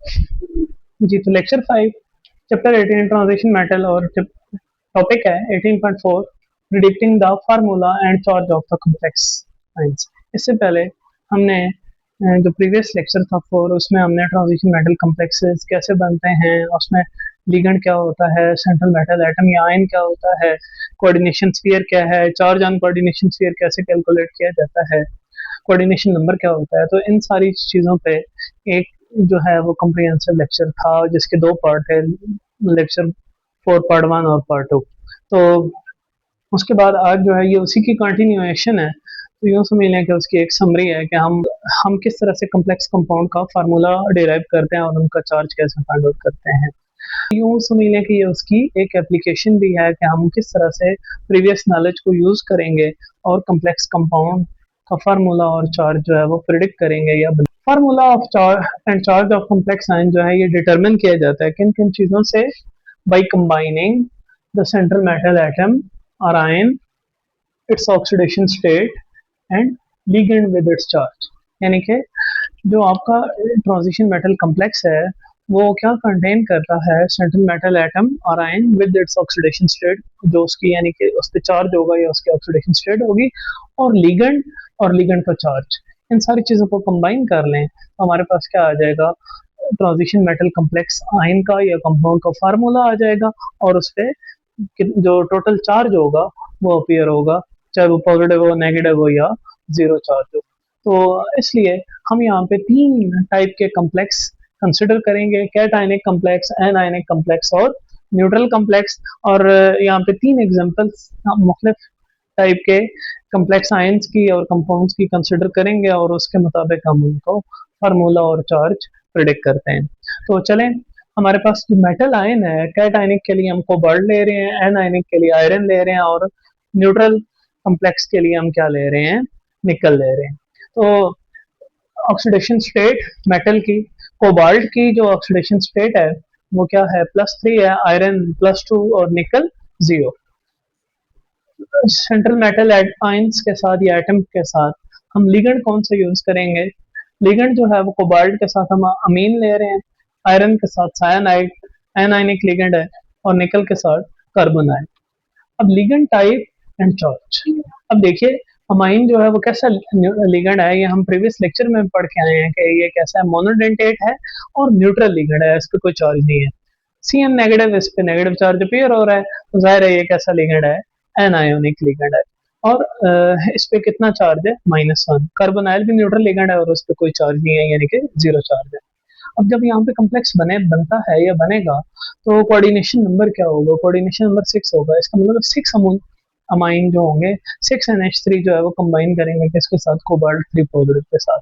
जी, तो lecture 5 chapter 18 transition metal और topic है 18.4 predicting the formula and charge of the complex ions. इससे पहले हमने जो प्रीवियस लेक्चर था 4 उसमें हमने ट्रांजिशन मेटल कॉम्प्लेक्सेस कैसे बनते हैं, उसमें लिगेंड क्या होता है, सेंट्रल मेटल एटम या आयन क्या होता है, कोऑर्डिनेशन स्फीयर क्या है, चार्ज ऑन कोऑर्डिनेशन स्फीयर कैसे कैलकुलेट किया जाता है, कोऑर्डिनेशन नंबर क्या होता है। तो इन सारी चीज़ों पे एक जो है वो कम्प्रिहेंसिव लेक्चर था जिसके दो पार्ट है, लेक्चर 4 पार्ट 1 और पार्ट 2। तो उसके बाद आज जो है ये उसी की कंटिन्यूएशन है। तो यूँ समझ लें कि उसकी एक समरी है कि हम किस तरह से कम्प्लेक्स कंपाउंड का फार्मूला डिराइव करते हैं और उनका चार्ज कैसे फाइंड आउट करते हैं। यूँ समझ लें कि ये उसकी एक एप्लीकेशन भी है कि हम किस तरह से प्रीवियस नॉलेज को यूज़ करेंगे और कम्प्लेक्स कंपाउंड का फार्मूला और चार्ज जो है वो प्रिडिक्ट करेंगे या formula of charge and charge of complex ion जो है ये डिटरमिन किया जाता है किन किन चीज़ों से, by combining the central metal atom और ion, its oxidation state and ligand with its charge. यानी कि जो आपका ट्रांजिशन मेटल कॉम्प्लेक्स है वो क्या कंटेन करता है, सेंट्रल मेटल एटम और ion with its oxidation state, जो उसकी यानी कि उस पर चार्ज होगा या उसकी ऑक्सीडेशन स्टेट होगी, और लिगेंड का चार्ज। इन सारी चीज़ों को कंबाइन कर लें तो हमारे पास क्या आ जाएगा, ट्रांजिशन मेटल कॉम्प्लेक्स आयन का या कंपाउंड का फार्मूला आ जाएगा और उस पर जो टोटल चार्ज होगा वो अपीयर होगा, चाहे वो पॉजिटिव हो, नेगेटिव हो या जीरो चार्ज हो। तो इसलिए हम यहाँ पे तीन टाइप के कॉम्प्लेक्स कंसिडर करेंगे, cationic complex, anionic complex और न्यूट्रल कॉम्प्लेक्स। और यहाँ पे तीन एग्जांपल्स मुख्तलिफ टाइप के कॉम्प्लेक्स आयंस की और कंपाउंड्स की कंसिडर करेंगे और उसके मुताबिक हम उनको फार्मूला और चार्ज प्रिडिक्ट करते हैं। तो चलें, हमारे पास जो मेटल आयन है, कैट आयनिक के लिए हम कोबाल्ट ले रहे हैं, एन आयनिक के लिए आयरन ले रहे हैं और न्यूट्रल कॉम्प्लेक्स के लिए हम क्या ले रहे हैं, निकल ले रहे हैं। तो ऑक्सीडेशन स्टेट मेटल की, कोबाल्ट की जो ऑक्सीडेशन स्टेट है वो क्या है, +3 है, आयरन +2 और निकल 0। सेंट्रल मेटल आयंस के साथ या एटम के साथ हम लिगेंड कौन सा यूज करेंगे, लिगेंड जो है वो कोबाल्ट के साथ हम अमीन ले रहे हैं, आयरन के साथ साइनाइड एनायनिक लिगेंड है और निकल के साथ कार्बोनाइड। अब लिगेंड टाइप एंड चार्ज, अब देखिए अमाइन जो है वो कैसा लिगेंड है, ये हम प्रीवियस लेक्चर में पढ़ के आए हैं कि ये कैसा है, मोनोडेंटेट है और न्यूट्रल लिगेंड है, इस पर कोई चार्ज नहीं है। Cn नेगेटिव, इस पे नेगेटिव चार्ज अपीयर हो रहा है, तो जाहिर है ये कैसा लिगेंड है, एनायोनिक लिगेंड है। और इस पे कितना चार्ज है, -1। कार्बोनाइल भी न्यूट्रल लिगेंड है और उस पर कोई चार्ज नहीं है, यानी कि 0 चार्ज है। अब जब यहाँ पे कॉम्प्लेक्स बनता है या बनेगा तो कोऑर्डिनेशन नंबर क्या होगा, कोऑर्डिनेशन नंबर 6 होगा। इसका मतलब 6 अमाइन जो होंगे, 6NH3 जो है वो कंबाइन करेंगे किसके साथ, कोबाल्ट 3 पॉजिटिव के साथ।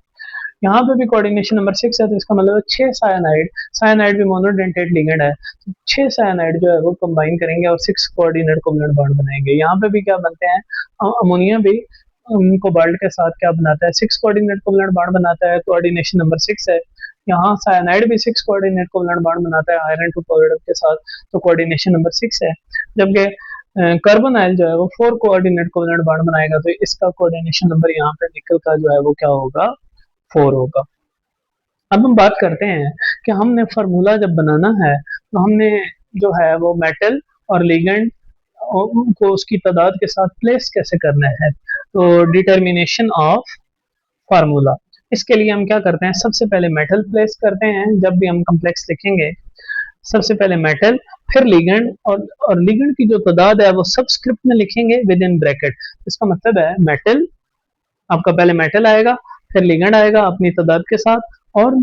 यहाँ पे भी कोऑर्डिनेशन नंबर 6 है, तो इसका मतलब 6 साइनाइड, साइनाइड भी मोनोडेंटेट लिगेंड है, तो 6 साइनाइड जो है वो कंबाइन करेंगे और 6 कोऑर्डिनेट कोवलेंट बॉन्ड बनाएंगे। यहाँ पे भी क्या बनते हैं, अमोनिया भी कोबाल्ट के साथ क्या बनाता है, 6 कोऑर्डिनेट कोवलेंट बॉन्ड बनाता है, कोऑर्डिनेशन नंबर 6 है। यहाँ साइनाइड भी 6 कोऑर्डिनेट कोवलेंट बॉन्ड बनाता है आयरन 2 पॉजिटिव के साथ, तो कोऑर्डिनेशन नंबर 6 है। जबकि कार्बोनाइल जो है वो 4 कोऑर्डिनेट कोवलेंट बॉन्ड बनाएगा, तो इसका कोऑर्डिनेशन नंबर यहाँ पे निकल का जो है वो क्या होगा, 4 होगा। अब हम बात करते हैं कि हमने फार्मूला जब बनाना है तो हमने जो है वो मेटल और लिगेंड को उसकी तादाद के साथ प्लेस कैसे करना है, तो डिटर्मिनेशन ऑफ फार्मूला, इसके लिए हम क्या करते हैं, सबसे पहले मेटल प्लेस करते हैं। जब भी हम कॉम्प्लेक्स लिखेंगे सबसे पहले मेटल, फिर लिगेंड, और लिगेंड की जो तादाद है वो सबस्क्रिप्ट में लिखेंगे विद इन ब्रैकेट। इसका मतलब है मेटल, आपका पहले मेटल आएगा, फिर लिगेंड आएगा अपनी तादाद के साथ, और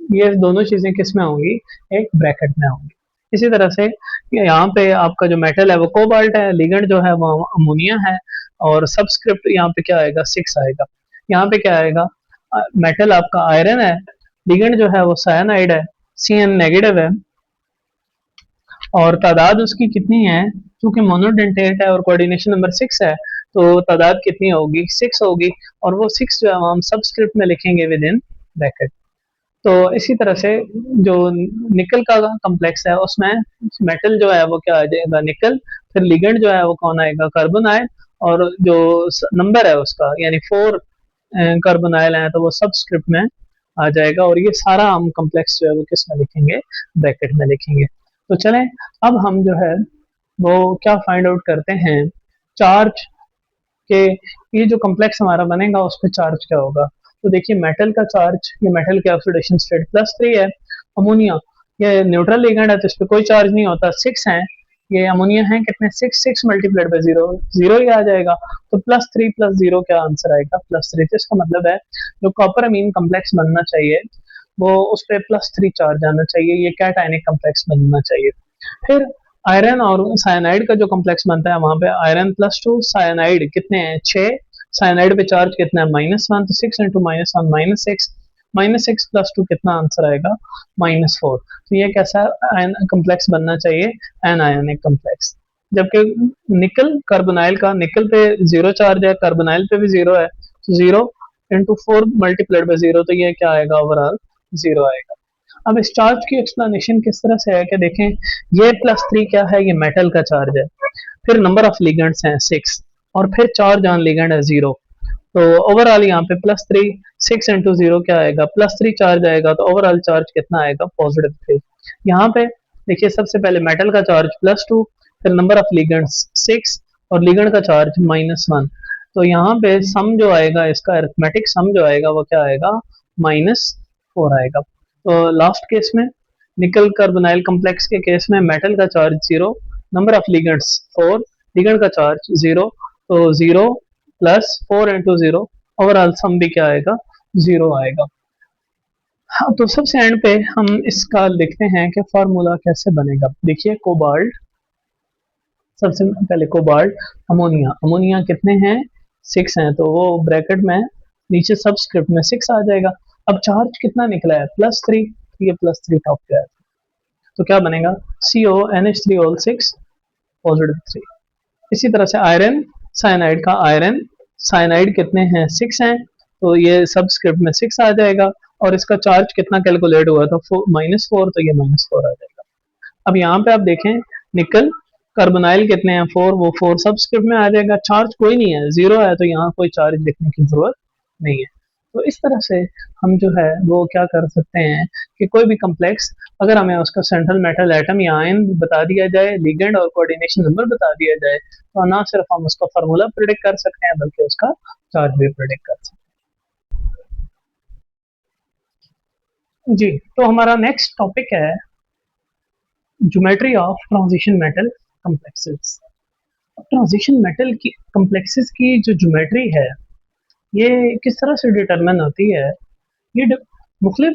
ये दोनों चीजें किस में होंगी, एक ब्रैकेट में होंगी। इसी तरह से यहाँ पे आपका जो मेटल है वो कोबाल्ट है, लिगेंड जो है वो अमोनिया है, और सबस्क्रिप्ट यहाँ पे क्या आएगा, 6 आएगा। यहाँ पे क्या आएगा, मेटल आपका आयरन है, लिगेंड जो है वो साइनाइड है, Cn नेगेटिव है, और तादाद उसकी कितनी है, क्योंकि मोनोडेंटेट है और कोऑर्डिनेशन नंबर 6 है, तो तादाद कितनी होगी, 6 होगी, और वो 6 जो है हम सबस्क्रिप्ट में लिखेंगे विद इन ब्रैकेट। तो इसी तरह से जो निकल का कॉम्प्लेक्स है उसमें मेटल जो है वो क्या आ जाएगा, निकल, फिर लिगेंड जो है वो कौन आएगा, कार्बोनाइल, और जो नंबर है उसका यानी 4 कार्बोनाइल है तो वो सबस्क्रिप्ट में आ जाएगा, और ये सारा हम कम्प्लेक्स जो है वो किस में लिखेंगे, ब्रैकेट में लिखेंगे। तो चलें अब हम जो है वो क्या फाइंड आउट करते हैं, चार्ज के, ये जो कम्प्लेक्स हमारा बनेगा उस पर चार्ज क्या होगा। तो देखिए मेटल का चार्ज, ये मेटल की ऑक्सीडेशन स्टेट +3 है। अमोनिया ये न्यूट्रल लिगेंड है तो इस पर कोई चार्ज नहीं होता, 6 है। ये अमोनिया है कितने, 6 मल्टीप्लाइड बाई 0, 0 ही आ जाएगा। तो +3 + 0 क्या आंसर आएगा, +3। तो इसका मतलब है जो कॉपर अमीन कम्प्लेक्स बनना चाहिए वो उस पर +3 चार्ज आना चाहिए, ये कैटायनिक कम्प्लेक्स बनना चाहिए। फिर आयरन और साइनाइड का जो कॉम्प्लेक्स बनता है वहां पे आयरन +2, साइनाइड कितने हैं 6, साइनाइड पे चार्ज कितना है -1, तो 6 इंटू -1 -6, -6 +2 कितना आंसर आएगा, -4। तो ये कैसा कॉम्प्लेक्स बनना चाहिए, एनायनिक कॉम्प्लेक्स। जबकि निकल कार्बोनाइल का, निकल पे 0 चार्ज है, कार्बोनाइल पे भी 0 है, तो 0 इंटू 4 मल्टीप्लाइड बाई 0, तो ये क्या आएगा, ओवरऑल 0 आएगा। अब इस चार्ज की एक्सप्लेनेशन किस तरह से है कि देखें, ये +3 क्या है, ये मेटल का चार्ज है, फिर नंबर ऑफ लिगेंड्स हैं 6, और फिर चार्ज ऑन लिगेंड है 0। तो ओवरऑल यहाँ पे +3, 6 इंटू 0 क्या आएगा, +3 चार्ज आएगा, तो ओवरऑल चार्ज कितना आएगा, +3। यहाँ पे देखिए सबसे पहले मेटल का चार्ज +2, फिर नंबर ऑफ लिगेंड्स 6, और लिगेंड का चार्ज -1। तो यहाँ पे सम जो आएगा, इसका अरिथमेटिक सम जो आएगा वो क्या आएगा, -4 आएगा। तो लास्ट केस में निकल कार्बोनाइल कॉम्प्लेक्स के केस में मेटल का charge 0, number of ligands 4, ligand का चार्ज 0, तो 0 + 4 इंटू 0, ओवरऑल सम भी क्या आएगा, 0 आएगा। हाँ, तो सबसे एंड पे हम इसका लिखते हैं कि फार्मूला कैसे बनेगा। देखिए कोबाल्ट, सबसे पहले कोबाल्ट, अमोनिया, अमोनिया कितने हैं 6 हैं, तो वो ब्रैकेट में नीचे सबस्क्रिप्ट में 6 आ जाएगा। अब चार्ज कितना निकला है, +3, ये +3 टॉप पे है, तो क्या बनेगा, CONH3 +3। इसी तरह से आयरन, साइनाइड का आयरन, साइनाइड कितने हैं 6 हैं, तो ये सबस्क्रिप्ट में 6 आ जाएगा, और इसका चार्ज कितना कैलकुलेट हुआ था, -4, तो ये -4 आ जाएगा। अब यहाँ पे आप देखें निकल कार्बोनाइल कितने हैं 4, वो 4 सबस्क्रिप्ट में आ जाएगा, चार्ज कोई नहीं है 0 है, तो यहाँ कोई चार्ज लिखने की जरूरत नहीं है। तो इस तरह से हम जो है वो क्या कर सकते हैं कि कोई भी कम्प्लेक्स अगर हमें उसका सेंट्रल मेटल एटम या आयन बता दिया जाए, लिगेंड और कोऑर्डिनेशन नंबर बता दिया जाए, तो ना सिर्फ हम उसका फार्मूला प्रिडिक्ट कर सकते हैं बल्कि उसका चार्ज भी प्रिडिक्ट कर सकते हैं। जी, तो हमारा नेक्स्ट टॉपिक है geometry of transition metal complexes. Transition metal की कम्प्लेक्सेस की जो ज्योमेट्री है ये किस तरह से डिटरमिन होती है, ये मुख्तलिफ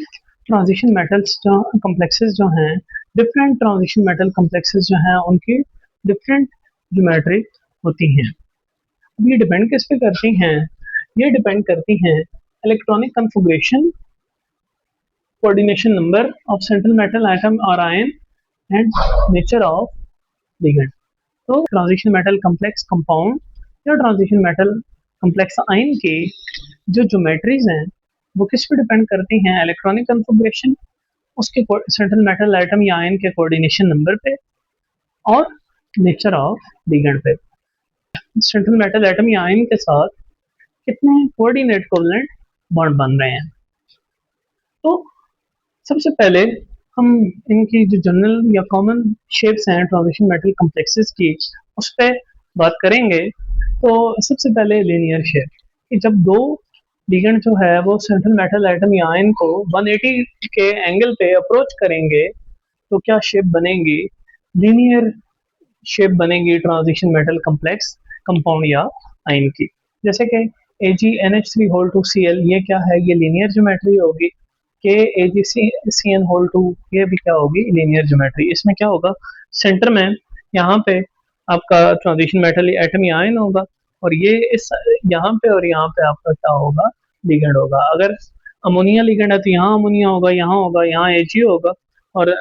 ट्रांजिशन मेटल्स जो कम्प्लेक्सेस जो हैं, डिफरेंट ट्रांजिशन मेटल कम्प्लेक्सेस जो हैं उनकी डिफरेंट ज्योमेट्री होती हैं। अब ये डिपेंड किस पे करती हैं, ये डिपेंड करती हैं electronic configuration, coordination number of central metal atom और ion, and nature of ligand. तो ट्रांजिशन मेटल कम्प्लेक्स कंपाउंड या ट्रांजिशन मेटल कम्प्लेक्स आयन के जो ज्योमेट्रीज हैं वो किस पे डिपेंड करती हैं, इलेक्ट्रॉनिक कन्फिगरेशन, उसके सेंट्रल मेटल एटम या आयन के कोऑर्डिनेशन नंबर पे, और नेचर ऑफ लिगेंड पे। सेंट्रल मेटल एटम या आयन के साथ कितने कोऑर्डिनेट कोवलेंट बॉन्ड बन रहे हैं। तो सबसे पहले हम इनकी जो जनरल या कॉमन शेप्स हैं ट्रांजिशन मेटल कम्प्लेक्सेस की उस पर बात करेंगे। तो सबसे पहले लीनियर शेप, कि जब दो लिगेंड जो है वो सेंट्रल मेटल एटम या आयन को 180 के एंगल पे अप्रोच करेंगे तो क्या शेप बनेगी, लीनियर शेप बनेगी ट्रांजिशन मेटल कम्प्लेक्स कंपाउंड या आयन की। जैसे कि AgNH3 2Cl, ये क्या है, ये लीनियर ज्योमेट्री होगी। के AgCN2, ये भी क्या होगी, लीनियर ज्योमेट्री। इसमें क्या होगा, सेंटर में यहाँ पे आपका ट्रांजिशन मेटल एटम या आयन होगा, और ये इस यहाँ पे और यहाँ पे आपका क्या होगा, लिगेंड होगा। अगर अमोनिया लिगेंड है तो यहाँ अमोनिया होगा, यहाँ होगा, यहाँ Ag होगा, और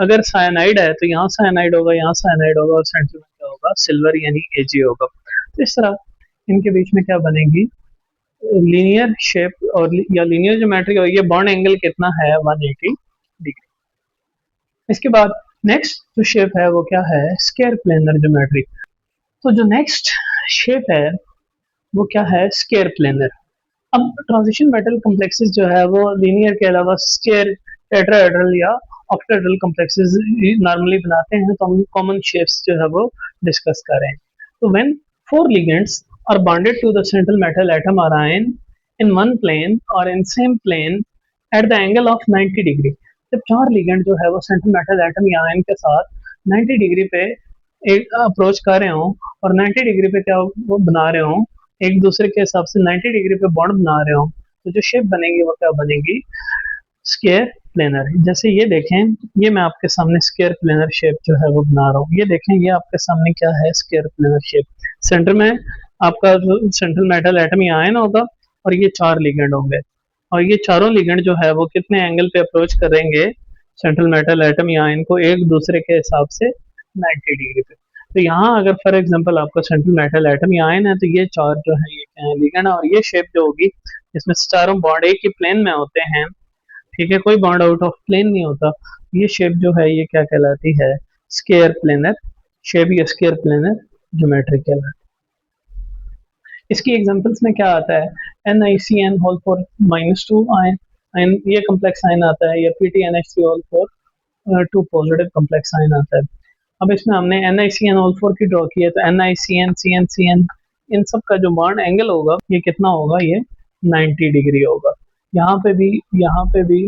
अगर साइनाइड है तो यहाँ साइनाइड होगा, यहाँ साइनाइड होगा, और सेंटर में क्या होगा, सिल्वर यानी Ag होगा। तो इस तरह इनके बीच में क्या बनेगी, लीनियर शेप और या लीनियर ज्योमेट्री, और ये बॉन्ड एंगल कितना है, 180 डिग्री। इसके बाद नेक्स्ट जो शेप है वो क्या है, स्क्वायर प्लेनर ज्योमेट्री। तो जो नेक्स्ट शेप है वो क्या है, स्क्वायर प्लेनर। अब ट्रांजिशन मेटल कॉम्प्लेक्सेस जो है वो लीनियर के अलावा स्टेयर, टेट्राहेड्रल या ऑक्टाहेड्रल कॉम्प्लेक्सेस नॉर्मली बनाते हैं, तो हम कॉमन शेप्स जो है वो डिस्कस कर रहे हैं। तो when four ligands are bonded to the central metal atom or ion in one plane और in same plane at the angle of 90 degree, जब चार लिगेंड जो है वो सेंट्रल मेटल एटम या आयन के साथ 90 डिग्री पे एक अप्रोच कर रहे हो और 90 डिग्री पे क्या वो बना रहे हो, एक दूसरे के हिसाब से 90 डिग्री पे बॉन्ड बना रहे हो, तो जो शेप बनेगी वो क्या बनेगी, स्क्वायर प्लेनर। जैसे ये देखें, ये मैं आपके सामने स्क्वायर प्लेनर शेप जो है वो बना रहा हूँ। ये देखें, ये आपके सामने क्या है, स्क्वायर प्लेनर शेप। सेंटर में आपका जो सेंट्रल मेटल एटम या आयन होगा और ये चार लिगेंड होंगे, और ये चारों लिगेंड जो है वो कितने एंगल पे अप्रोच करेंगे सेंट्रल मेटल एटम या आयन को, एक दूसरे के हिसाब से 90 डिग्री पे। तो यहाँ अगर फॉर एग्जांपल आपका सेंट्रल मेटल एटम या आयन है, तो ये चार जो है ये क्या है, लिगेंड, और ये शेप जो होगी इसमें चारों बॉन्ड एक ही प्लेन में होते हैं, ठीक है, कोई बॉन्ड आउट ऑफ प्लेन नहीं होता। ये शेप जो है ये क्या कहलाती है, स्क्वायर प्लेनर शेप या स्क्वायर प्लेनर ज्योमेट्री कहलाती है। इसकी एग्जांपल्स में क्या आता है, NiCN whole four minus two ion, ये कम्प्लेक्स आयन आता है, या PtNH3 whole four two positive complex ion आता है। अब इसमें हमने NiCN होल फोर की ड्रॉ की है, तो NiCN CN CN इन सब का जो बॉन्ड एंगल होगा ये कितना होगा, ये 90 डिग्री होगा। यहाँ पे भी, यहाँ पे भी,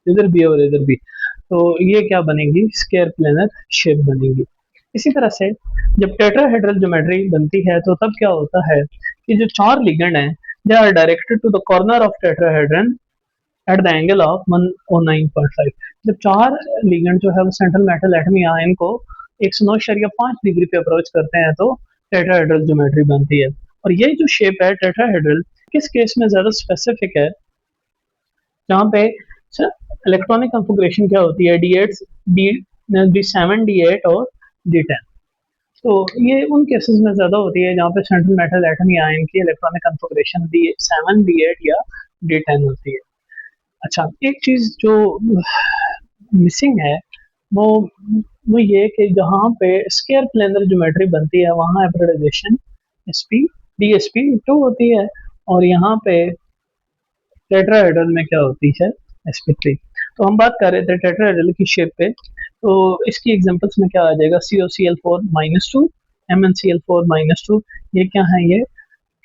इधर भी और इधर भी, तो ये क्या बनेगी, स्क्वायर प्लेनर शेप बनेगी। इसी तरह से जब टेट्राहेड्रल ज्योमेट्री बनती है तो तब क्या होता है कि जो चार लिगेंड हैं they are directed to the corner of tetrahedron at the angle of 109.5। जब चार लिगेंड जो है वो सेंट्रल मेटल एटम या आयन को 109.5 डिग्री पे अप्रोच करते हैं तो टेट्राहेड्रल ज्योमेट्री बनती है। और ये जो शेप है टेट्राहेड्रल किस केस में ज्यादा स्पेसिफिक है, जहाँ पे इलेक्ट्रॉनिक कॉन्फ़िगरेशन क्या होती है, D8 D7 D8 और D10। तो ये उन केसेस में ज्यादा होती है जहाँ पे सेंट्रल मेटल एटम या आयन की इलेक्ट्रॉनिक कॉन्फ़िगरेशन D7 D8 या D10 होती है। अच्छा, एक चीज जो मिसिंग है वो वो ये कि जहाँ पे स्क्वायर प्लेनर ज्योमेट्री बनती है वहाँ हाइब्रिडाइजेशन SP DSP2 होती है, और यहाँ पे टेट्राहेड्रल में क्या होती है, sp3। तो हम बात कर रहे थे टेट्राहेड्रल की शेप पे, तो इसकी एग्जांपल्स में क्या आ जाएगा, COCl4 minus two, MnCl4 minus two, ये क्या है, ये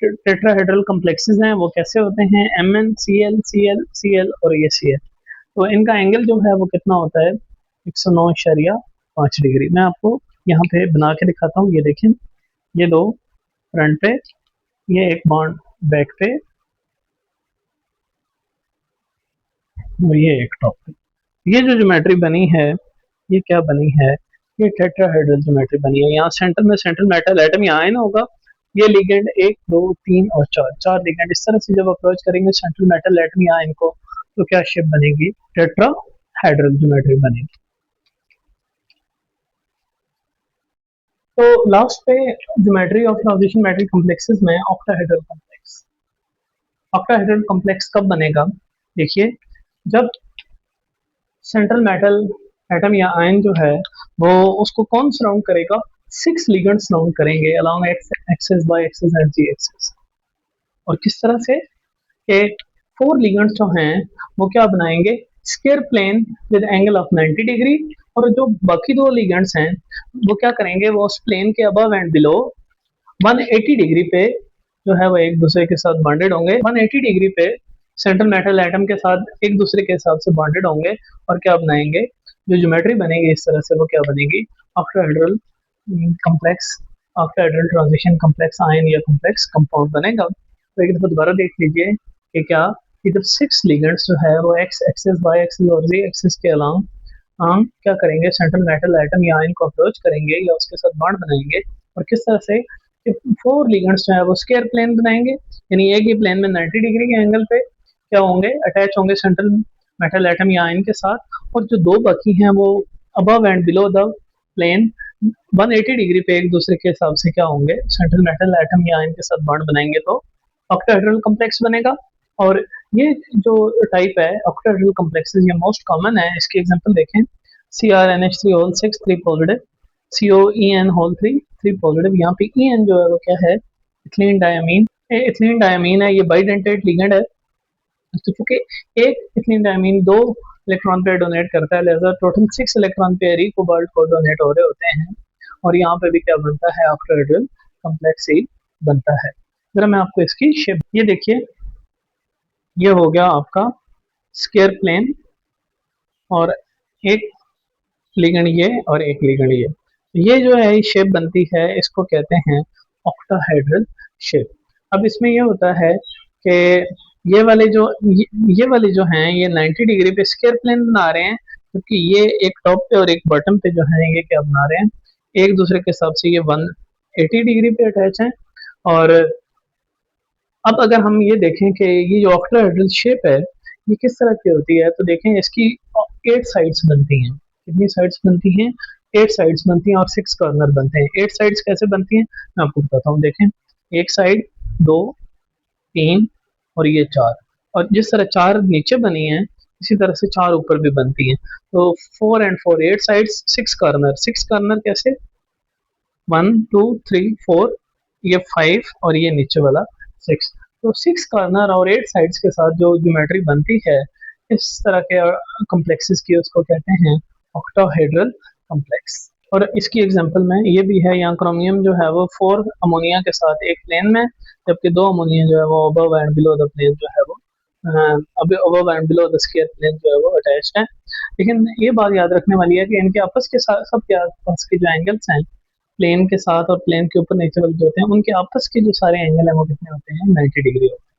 टेट्राहेड्रल कॉम्प्लेक्सेस हैं। वो कैसे होते हैं, MnCl Cl Cl और ये Cl। तो इनका एंगल जो है वो कितना होता है, 109.5 डिग्री। मैं आपको यहाँ पे बना के दिखाता हूँ, ये देखें, ये दो फ्रंट पे, ये एक बॉन्ड बैक पे, और ये एक टॉप पे। ये जो ज्योमेट्री बनी है ये क्या बनी है, ये टेट्राहेड्रल ज्योमेट्री बनी है। यहाँ सेंटर में सेंट्रल मेटल एटम यहाँ आयन होगा, ये लिगेंड 1 2 3 और 4, चार लिगेंड इस तरह से जब अप्रोच करेंगे सेंट्रल मेटल एटम या आयन को, तो क्या शेप बनेगी, टेट्राहेड्रल ज्योमेट्री बनेगी। तो लास्ट पे geometry of transition metal complexes में ऑक्टाहेड्रल कॉम्प्लेक्स, ऑक्टाहेड्रल कॉम्प्लेक्स कब बनेगा, देखिए, जब सेंट्रल मेटल एटम या आयन जो है वो उसको कौन सराउंड करेगा, 6 लिगेंड सराउंड करेंगे along axis by axis and z axis. और किस तरह से कि 4 लिगेंड्स जो हैं वो क्या बनाएंगे, square plane with angle of 90 degree, और जो बाकी दो लिगेंड्स हैं वो क्या करेंगे, वो उस प्लेन के अबव एंड बिलो 180 डिग्री पे जो है वो एक दूसरे के साथ बॉन्डेड होंगे, 180 डिग्री पे सेंट्रल मेटल एटम के साथ एक दूसरे के हिसाब से बॉन्डेड होंगे, और क्या बनाएंगे, जो ज्योमेट्री बनेगी इस तरह से वो क्या बनेगी, octahedral complex, octahedral transition complex ion या कॉम्प्लेक्स कंपाउंड बनेगा। तो एक दफा दोबारा देख लीजिए कि क्या, कि जब 6 लिगेंड्स जो है वो एक्स एक्सिस वाई एक्सिस और जी एक्सिस के अलांग हम क्या करेंगे, सेंट्रल मेटल एटम या आयन को अप्रोच करेंगे या उसके साथ बॉन्ड बनाएंगे, और किस तरह से 4 लिगेंड्स जो है वो स्क्वायर प्लेन बनाएंगे, यानी एक ही प्लेन में 90 डिग्री के एंगल पे क्या होंगे, अटैच होंगे सेंट्रल मेटल एटम या आयन के साथ, और जो दो बाकी हैं वो above and below the plane 180 degree पे एक दूसरे के हिसाब से क्या होंगे, सेंट्रल मेटल एटम या आयन के साथ बॉन्ड बनाएंगे, तो ऑक्टाहेड्रल कॉम्प्लेक्स बनेगा। और ये जो टाइप है ऑक्टाहेड्रल कॉम्प्लेक्सेस, ये मोस्ट कॉमन है। इसकी एग्जांपल देखें, CrNH3 whole 6 3 positive, COEN whole 3 3 positive. यहाँ पे EN जो है वो क्या है, इथिलीन डायमीन इथिलीन डायमीन है, ये बाइडेंटेट लिगेंड है। तो चूंकि एक ethylene diamine 2 electron pair donate करता है, लिहाजा टोटल 6 इलेक्ट्रॉन पेयर ही कोबाल्ट को डोनेट हो रहे होते हैं। और यहाँ पे भी क्या बनता है, ऑक्टाहेड्रल कॉम्प्लेक्स ही बनता है। जरा मैं आपको इसकी शेप, ये देखिए, ये हो गया आपका स्क्वायर प्लेन, और एक लिगेंड ये और एक लिगेंड ये जो है शेप बनती है, इसको कहते हैं ऑक्टाहेड्रल शेप। अब इसमें ये होता है कि ये वाले जो ये वाले जो हैं, ये 90 डिग्री पे स्क्वायर प्लेन बना रहे हैं, क्योंकि ये एक टॉप पे और एक बॉटम पे जो है ये क्या बना रहे हैं, एक दूसरे के हिसाब से ये 180 डिग्री पे अटैच है। और अब अगर हम ये देखें कि ये जो ऑक्टाहेड्रल शेप है ये किस तरह की होती है, तो देखें इसकी 8 साइड्स बनती हैं। कितनी साइड्स बनती हैं? 8 साइड्स बनती हैं और 6 कॉर्नर बनते हैं। 8 साइड्स कैसे बनती हैं मैं आपको बताता हूँ। देखें, एक साइड, 2, 3 और ये 4, और जिस तरह 4 नीचे बनी है इसी तरह से 4 ऊपर भी बनती हैं। तो 4 एंड 4, 8 साइड्स, 6 कॉर्नर। 6 कॉर्नर कैसे? 1 2 3 4, ये 5 और ये नीचे वाला 6। तो 6 कॉर्नर और 8 साइड्स के साथ जो ज्योमेट्री बनती है इस तरह के कॉम्प्लेक्सेस की, उसको कहते हैं ऑक्टाहेड्रल कॉम्प्लेक्स। और इसकी एग्जांपल में ये भी है, यहाँ क्रोमियम जो है वो 4 अमोनिया के साथ एक प्लेन में, जबकि 2 अमोनिया जो है वो above and below the plane जो है वो अभी above and below the square plane जो है वो अटैच्ड है। लेकिन ये बात याद रखने वाली है कि इनके आपस के साथ, सबके आपस के जो एंगल्स हैं प्लेन के साथ और प्लेन के ऊपर नीचे वाले जो होते हैं, उनके आपस के जो सारे एंगल हैं वो कितने होते हैं, 90 डिग्री होते हैं।